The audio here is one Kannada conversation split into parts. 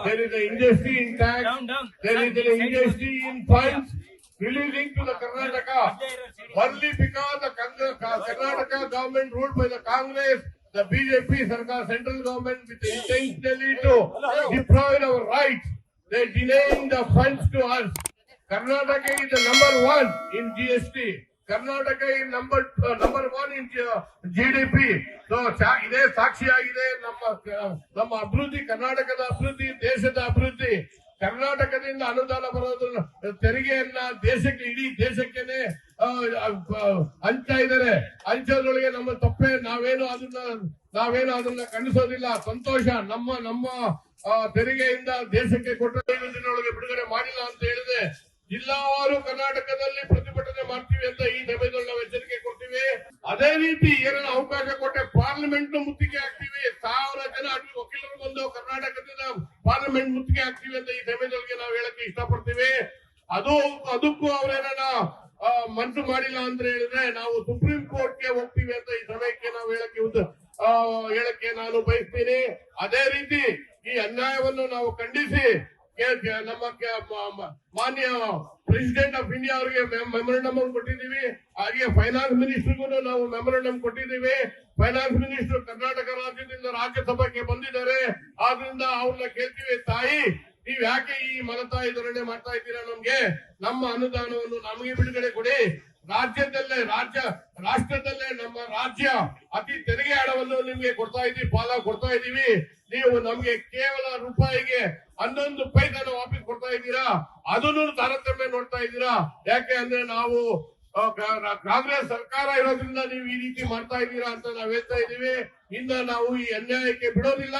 there is an injustice in tax, there is an injustice in funds releasing to the Karnataka. Only because the Karnataka government ruled by the Congress, the BJP Sarkar, central government with intentionally to deprive our rights, they denying the funds to us. Karnataka is the number one in GST. Karnataka is number one in GDP. So ಇದೇ ಸಾಕ್ಷಿಯಾಗಿದೆ ನಮ್ಮ ಅಭಿವೃದ್ಧಿ, ಕರ್ನಾಟಕದ ಅಭಿವೃದ್ಧಿ, ದೇಶದ ಅಭಿವೃದ್ಧಿ. ಕರ್ನಾಟಕದಿಂದ ಅನುದಾನ ಬರೋದು ತೆರಿಗೆಯನ್ನ ದೇಶಕ್ಕೆ, ಇಡೀ ದೇಶಕ್ಕೇನೆ ಹಂಚ್ತಾ ಇದ್ದಾರೆ. ಹಂಚೋದ್ರೊಳಗೆ ನಮ್ಮ ತಪ್ಪೆ, ನಾವೇನು ಅದನ್ನ ಖಂಡಿಸೋದಿಲ್ಲ. ಸಂತೋಷ, ನಮ್ಮ ತೆರಿಗೆಯಿಂದ ದೇಶಕ್ಕೆ ಕೊಟ್ಟ ದಿನದೊಳಗೆ ಬಿಡುಗಡೆ ಮಾಡಿಲ್ಲ ಅಂತ ಹೇಳಿದೆ. ಜಿಲ್ಲಾವಾರು ಕರ್ನಾಟಕದಲ್ಲಿ ಪ್ರತಿಭಟನೆ ಮಾಡ್ತೀವಿ ಅಂತ ಈ ಸಭೆಯಲ್ಲಿ ನಾವು ಎಚ್ಚರಿಕೆ ಕೊಡ್ತೀವಿ. ಅದೇ ರೀತಿ ಏನನ್ನ ಅವಕಾಶ ಕೊಟ್ಟೆ ಪಾರ್ಲಿಮೆಂಟ್ ಮುತ್ತಿಗೆ ಹಾಕ್ತೀವಿ. 1000 ಜನ ವಕೀಲರು ಬಂದು ಕರ್ನಾಟಕದಿಂದ ಪಾರ್ಲಿಮೆಂಟ್ ಮುತ್ತಿಗೆ ಹಾಕ್ತೀವಿ ಅಂತ ಈ ಸಭೆಗಳಿಗೆ ನಾವು ಹೇಳಕ್ಕೆ ಇಷ್ಟಪಡ್ತೀವಿ. ಅದಕ್ಕೂ ಅವರೇನ ಮನಸ್ಸು ಮಾಡಿಲ್ಲ ಅಂತ ಹೇಳಿದ್ರೆ ನಾವು ಸುಪ್ರೀಂ ಕೋರ್ಟ್ಗೆ ಹೋಗ್ತೀವಿ ಅಂತ ಈ ಸಭೆಗೆ ನಾವು ಹೇಳಕ್ಕೆ ನಾನು ಬಯಸ್ತೀನಿ. ಅದೇ ರೀತಿ ಈ ಅನ್ಯಾಯವನ್ನು ನಾವು ಖಂಡಿಸಿ ನಮ್ಮ ಮಾನ್ಯ ಪ್ರೆಸಿಡೆಂಟ್ ಆಫ್ ಇಂಡಿಯಾ ಅವರಿಗೆ ಮೆಮೊರಂಡಮ್ ಕೊಟ್ಟಿದ್ದೀವಿ. ಹಾಗೆ ಫೈನಾನ್ಸ್ ಮಿನಿಸ್ಟರ್ಗೂ ನಾವು ಮೆಮೊರಂಡಮ್ ಕೊಟ್ಟಿದ್ದೀವಿ. ಫೈನಾನ್ಸ್ ಮಿನಿಸ್ಟರ್ ಕರ್ನಾಟಕ ರಾಜ್ಯದಿಂದ ರಾಜ್ಯಸಭೆಗೆ ಬಂದಿದ್ದಾರೆ. ಆದ್ರಿಂದ ಅವ್ರನ್ನ ಕೇಳ್ತೀವಿ, ತಾಯಿ ನೀವ್ ಯಾಕೆ ಈ ಮನತಾಯಿ ಧೋರಣೆ ಮಾಡ್ತಾ ಇದ್ದೀರಾ? ನಮ್ಗೆ ನಮ್ಮ ಅನುದಾನವನ್ನು ನಮಗೆ ಬಿಡುಗಡೆ ಕೊಡಿ. ರಾಷ್ಟ್ರದಲ್ಲೇ ನಮ್ಮ ರಾಜ್ಯ ಅತಿ ತೆರಿಗೆ ಹಣವನ್ನು ನಿಮ್ಗೆ ಕೊಡ್ತಾ ಇದೀವಿ. ನೀವು ನಮ್ಗೆ ಕೇವಲ ರೂಪಾಯಿಗೆ 11 ಪೈಸೆ ವಾಪಸ್ ಕೊಡ್ತಾ ಇದ್ದೀರಾ. ಅದನ್ನು ತಾರತಮ್ಯ ನೋಡ್ತಾ ಇದ್ದೀರಾ. ಯಾಕೆ ಅಂದ್ರೆ ನಾವು ಕಾಂಗ್ರೆಸ್ ಸರ್ಕಾರ ಇರೋದ್ರಿಂದ ನೀವು ಈ ರೀತಿ ಮಾಡ್ತಾ ಇದ್ದೀರಾ ಅಂತ ನಾವ್ ಹೇಳ್ತಾ ಇದೀವಿ. ಇನ್ನ ನಾವು ಈ ಅನ್ಯಾಯಕ್ಕೆ ಬಿಡೋದಿಲ್ಲ.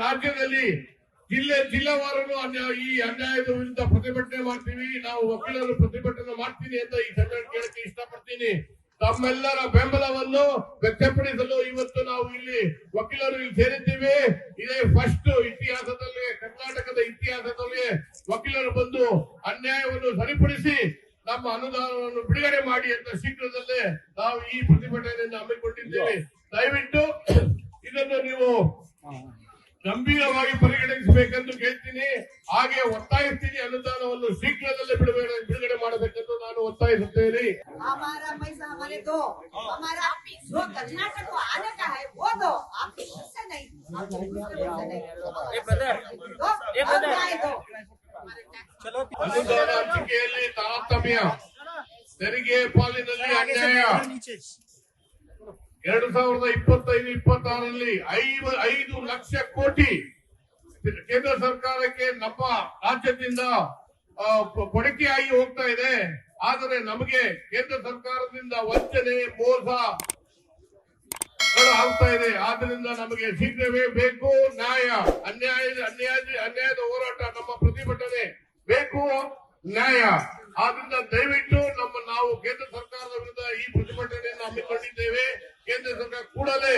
ರಾಜ್ಯದಲ್ಲಿ ಜಿಲ್ಲಾವಾರು ಈ ಅನ್ಯಾಯದ ವಿರುದ್ಧ ಪ್ರತಿಭಟನೆ ಮಾಡ್ತೀವಿ. ನಾವು ವಕೀಲರು ಪ್ರತಿಭಟನೆ ಮಾಡ್ತೀನಿ ಅಂತ ಈ ಸಭೆ ಕೇಳಕ್ಕೆ ಇಷ್ಟಪಡ್ತೀನಿ. ತಮ್ಮೆಲ್ಲರ ಬೆಂಬಲವನ್ನು ವ್ಯಕ್ತಪಡಿಸಲು ಇವತ್ತು ನಾವು ಇಲ್ಲಿ ವಕೀಲರು ಸೇರಿದ್ದೀವಿ. ಇದೇ ಫಸ್ಟ್ ಇತಿಹಾಸದಲ್ಲಿ, ಕರ್ನಾಟಕದ ಇತಿಹಾಸದಲ್ಲಿ ವಕೀಲರು ಬಂದು ಅನ್ಯಾಯವನ್ನು ಸರಿಪಡಿಸಿ ನಮ್ಮ ಅನುದಾನವನ್ನು ಬಿಡುಗಡೆ ಮಾಡಿ ಅಂತ ಶೀಘ್ರದಲ್ಲೇ ನಾವು ಈ ಪ್ರತಿಭಟನೆಯನ್ನು ಹಮ್ಮಿಕೊಂಡಿದ್ದೇವೆ. ದಯವಿಟ್ಟು ಇದನ್ನು ನೀವು ಗಂಭೀರವಾಗಿ ಪರಿಗಣಿಸಬೇಕೆಂದು ಕೇಳ್ತೀನಿ. ಹಾಗೆ ಒತ್ತಾಯಿಸ್ತೀನಿ, ಅನುದಾನವನ್ನು ಶೀಘ್ರದಲ್ಲೇ ಬಿಡುಗಡೆ ಮಾಡಬೇಕೆಂದು ನಾನು ಒತ್ತಾಯಿಸುತ್ತೇನೆ. ಅನುದಾನ ಹಂಚಿಕೆಯಲ್ಲಿ ತಾರತಮ್ಯ, ತೆರಿಗೆ ಪಾಲಿನಲ್ಲಿ ಅನ್ಯಾಯ. 2025-26ರಲ್ಲಿ 5 ಲಕ್ಷ ಕೋಟಿ ಕೇಂದ್ರ ಸರ್ಕಾರಕ್ಕೆ ನಮ್ಮ ರಾಜ್ಯದಿಂದ ಕೊಡುಗೆಯಾಗಿ ಹೋಗ್ತಾ ಇದೆ. ಆದರೆ ನಮಗೆ ಕೇಂದ್ರ ಸರ್ಕಾರದಿಂದ ವಂಚನೆ, ಮೋಸ ಆಗ್ತಾ ಇದೆ. ಆದ್ರಿಂದ ನಮಗೆ ಶೀಘ್ರವೇ ಬೇಕು ನ್ಯಾಯ. ಅನ್ಯಾಯದ ಹೋರಾಟ, ನಮ್ಮ ಪ್ರತಿಭಟನೆ ಬೇಕು ನ್ಯಾಯ. ಆದ್ರಿಂದ ದಯವಿಟ್ಟು ನಾವು ಕೇಂದ್ರ ಸರ್ಕಾರದ ವಿರುದ್ಧ ಈ ಪ್ರತಿಭಟನೆಯನ್ನು ಹಮ್ಮಿಕೊಂಡಿದ್ದೇವೆ. ಕೇಂದ್ರ ಸರ್ಕಾರ ಕೂಡಲೇ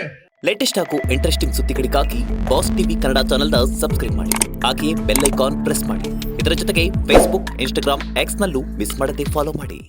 ಲೇಟೆಸ್ಟ್ ಹಾಗೂ ಇಂಟ್ರೆಸ್ಟಿಂಗ್ ಸುದ್ದಿಗಳಿಗಾಗಿ ಬಾಸ್ ಟಿವಿ ಕನ್ನಡ ಚಾನೆಲ್ನ ಸಬ್ಸ್ಕ್ರೈಬ್ ಮಾಡಿ. ಹಾಗೆಯೇ ಬೆಲ್ ಐಕಾನ್ ಪ್ರೆಸ್ ಮಾಡಿ. ಇದರ ಜೊತೆಗೆ ಫೇಸ್ಬುಕ್, ಇನ್ಸ್ಟಾಗ್ರಾಮ್, ಎಕ್ಸ್ ನಲ್ಲೂ ಮಿಸ್ ಮಾಡದೆ ಫಾಲೋ ಮಾಡಿ.